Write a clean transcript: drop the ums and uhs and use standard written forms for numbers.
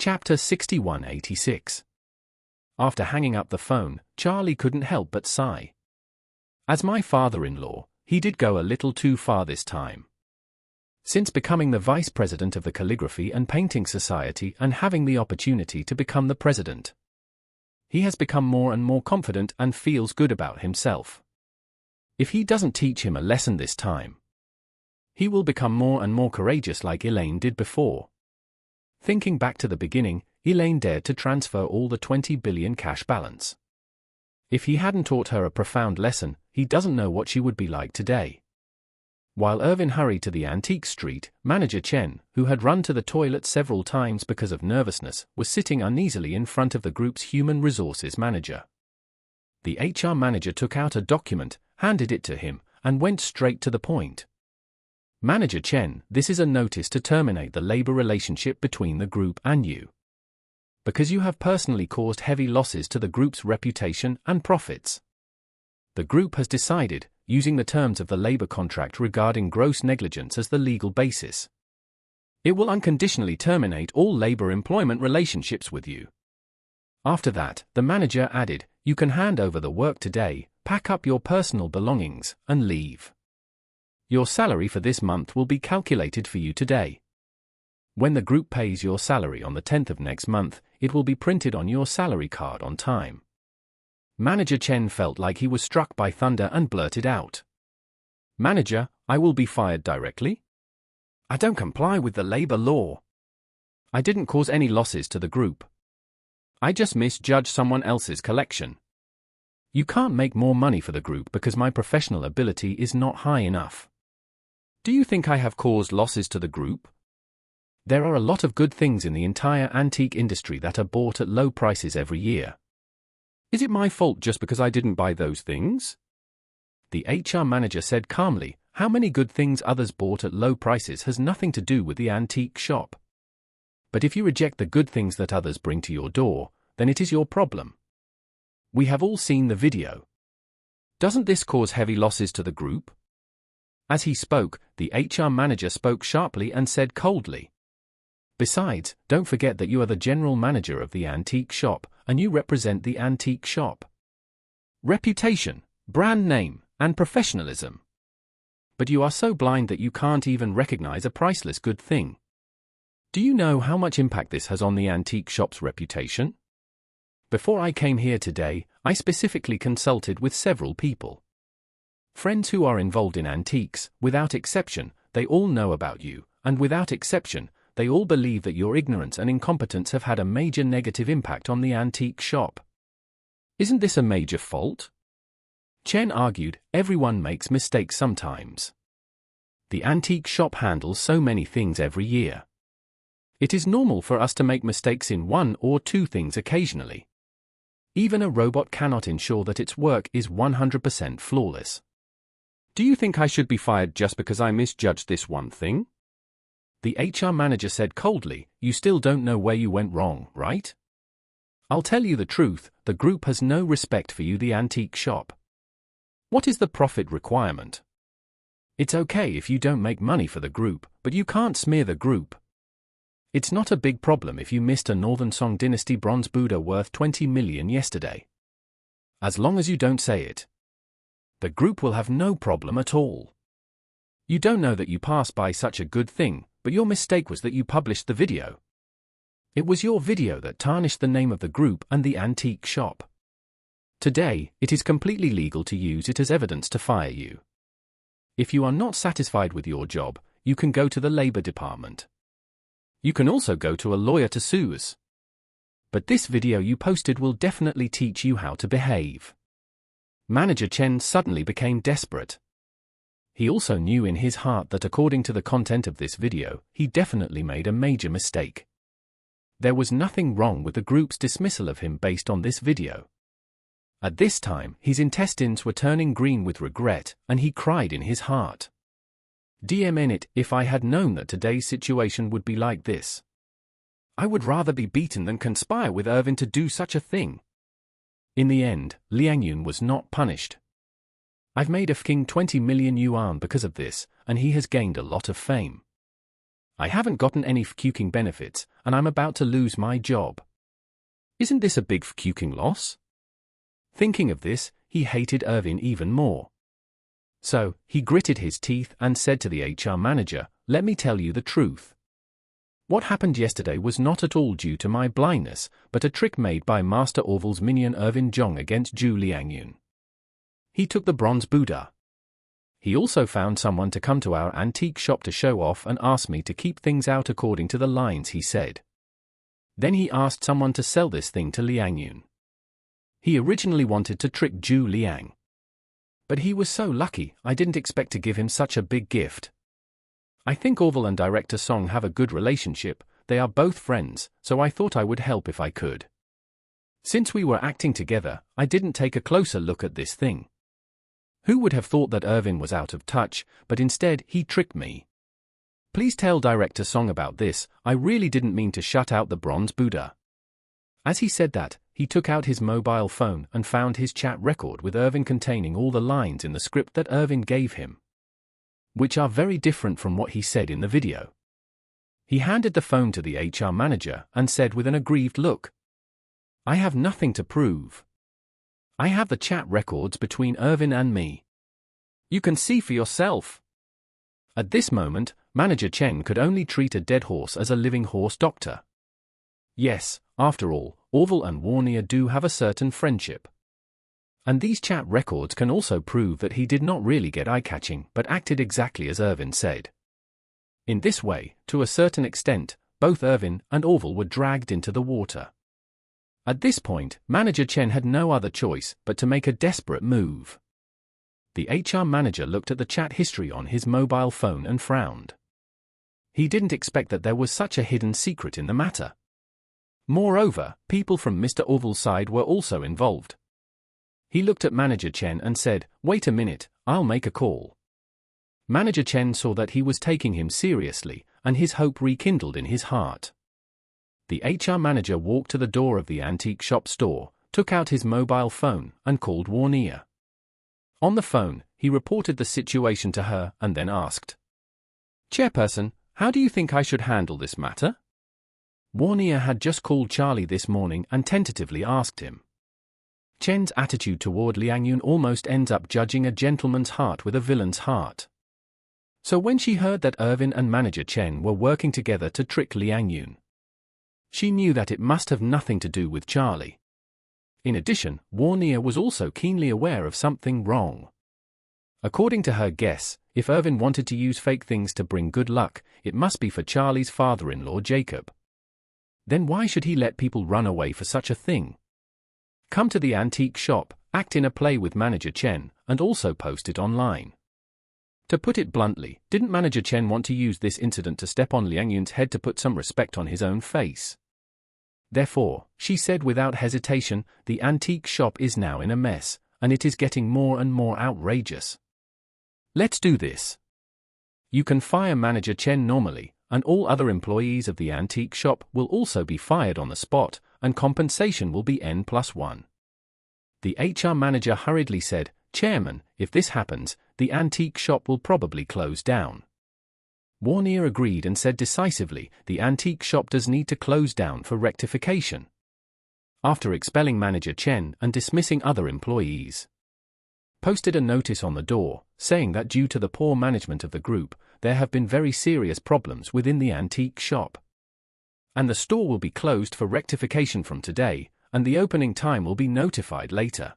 Chapter 6186. After hanging up the phone, Charlie couldn't help but sigh. As my father-in-law, he did go a little too far this time. Since becoming the vice president of the Calligraphy and Painting Society and having the opportunity to become the president, he has become more and more confident and feels good about himself. If he doesn't teach him a lesson this time, he will become more and more courageous like Elaine did before. Thinking back to the beginning, Elaine dared to transfer all the 20 billion cash balance. If he hadn't taught her a profound lesson, he doesn't know what she would be like today. While Irvin hurried to the antique street, manager Chen, who had run to the toilet several times because of nervousness, was sitting uneasily in front of the group's human resources manager. The HR manager took out a document, handed it to him, and went straight to the point. Manager Chen, this is a notice to terminate the labor relationship between the group and you, because you have personally caused heavy losses to the group's reputation and profits. The group has decided, using the terms of the labor contract regarding gross negligence as the legal basis, it will unconditionally terminate all labor employment relationships with you. After that, the manager added, you can hand over the work today, pack up your personal belongings, and leave. Your salary for this month will be calculated for you today. When the group pays your salary on the 10th of next month, it will be printed on your salary card on time. Manager Chen felt like he was struck by thunder and blurted out, Manager, I will be fired directly? I don't comply with the labor law. I didn't cause any losses to the group. I just misjudged someone else's collection. You can't make more money for the group because my professional ability is not high enough. Do you think I have caused losses to the group? There are a lot of good things in the entire antique industry that are bought at low prices every year. Is it my fault just because I didn't buy those things? The HR manager said calmly, how many good things others bought at low prices has nothing to do with the antique shop. But if you reject the good things that others bring to your door, then it is your problem. We have all seen the video. Doesn't this cause heavy losses to the group? As he spoke, the HR manager spoke sharply and said coldly, besides, don't forget that you are the general manager of the antique shop, and you represent the antique shop. Reputation, brand name, and professionalism. But you are so blind that you can't even recognize a priceless good thing. Do you know how much impact this has on the antique shop's reputation? Before I came here today, I specifically consulted with several people. Friends who are involved in antiques, without exception, they all know about you, and without exception, they all believe that your ignorance and incompetence have had a major negative impact on the antique shop. Isn't this a major fault? Chen argued, everyone makes mistakes sometimes. The antique shop handles so many things every year. It is normal for us to make mistakes in one or two things occasionally. Even a robot cannot ensure that its work is 100% flawless. Do you think I should be fired just because I misjudged this one thing? The HR manager said coldly, you still don't know where you went wrong, right? I'll tell you the truth, the group has no respect for you, the antique shop. What is the profit requirement? It's okay if you don't make money for the group, but you can't smear the group. It's not a big problem if you missed a Northern Song Dynasty bronze Buddha worth 20 million yesterday. As long as you don't say it, the group will have no problem at all. You don't know that you passed by such a good thing, but your mistake was that you published the video. It was your video that tarnished the name of the group and the antique shop. Today, it is completely legal to use it as evidence to fire you. If you are not satisfied with your job, you can go to the Labor Department. You can also go to a lawyer to sue us. But this video you posted will definitely teach you how to behave. Manager Chen suddenly became desperate. He also knew in his heart that according to the content of this video, he definitely made a major mistake. There was nothing wrong with the group's dismissal of him based on this video. At this time, his intestines were turning green with regret, and he cried in his heart. Damn it, if I had known that today's situation would be like this. I would rather be beaten than conspire with Irvin to do such a thing. In the end, Liang Yun was not punished. I've made a fucking 20 million yuan because of this, and he has gained a lot of fame. I haven't gotten any FQking benefits, and I'm about to lose my job. Isn't this a big FQking loss? Thinking of this, he hated Irvin even more. So, he gritted his teeth and said to the HR manager, "Let me tell you the truth. What happened yesterday was not at all due to my blindness, but a trick made by Master Orville's minion Irvin Zhong against Zhu Liangyun. He took the bronze Buddha. He also found someone to come to our antique shop to show off and asked me to keep things out according to the lines he said. Then he asked someone to sell this thing to Liangyun. He originally wanted to trick Zhu Liang. But he was so lucky, I didn't expect to give him such a big gift. I think Orville and Director Song have a good relationship, they are both friends, so I thought I would help if I could. Since we were acting together, I didn't take a closer look at this thing. Who would have thought that Irvin was out of touch, but instead he tricked me. Please tell Director Song about this, I really didn't mean to shut out the bronze Buddha." As he said that, he took out his mobile phone and found his chat record with Irvin containing all the lines in the script that Irvin gave him, which are very different from what he said in the video. He handed the phone to the HR manager and said with an aggrieved look, "I have nothing to prove. I have the chat records between Irvin and me. You can see for yourself." At this moment, Manager Chen could only treat a dead horse as a living horse doctor. Yes, after all, Orville and Warnier do have a certain friendship. And these chat records can also prove that he did not really get eye-catching but acted exactly as Irvin said. In this way, to a certain extent, both Irvin and Orville were dragged into the water. At this point, Manager Chen had no other choice but to make a desperate move. The HR manager looked at the chat history on his mobile phone and frowned. He didn't expect that there was such a hidden secret in the matter. Moreover, people from Mr. Orville's side were also involved. He looked at Manager Chen and said, "Wait a minute, I'll make a call." Manager Chen saw that he was taking him seriously, and his hope rekindled in his heart. The HR manager walked to the door of the antique shop store, took out his mobile phone, and called Warnier. On the phone, he reported the situation to her and then asked, "Chairperson, how do you think I should handle this matter?" Warnier had just called Charlie this morning and tentatively asked him. Chen's attitude toward Liangyun almost ends up judging a gentleman's heart with a villain's heart. So when she heard that Irvin and Manager Chen were working together to trick Liangyun, she knew that it must have nothing to do with Charlie. In addition, Warnier was also keenly aware of something wrong. According to her guess, if Irvin wanted to use fake things to bring good luck, it must be for Charlie's father-in-law Jacob. Then why should he let people run away for such a thing? Come to the antique shop, act in a play with Manager Chen, and also post it online. To put it bluntly, didn't Manager Chen want to use this incident to step on Liangyun's head to put some respect on his own face? Therefore, she said without hesitation, the antique shop is now in a mess, and it is getting more and more outrageous. Let's do this. You can fire Manager Chen normally, and all other employees of the antique shop will also be fired on the spot, and compensation will be N+1. The HR manager hurriedly said, "Chairman, if this happens, the antique shop will probably close down." Warnier agreed and said decisively, "The antique shop does need to close down for rectification." After expelling Manager Chen and dismissing other employees, posted a notice on the door, saying that due to the poor management of the group, there have been very serious problems within the antique shop. And the store will be closed for rectification from today, and the opening time will be notified later.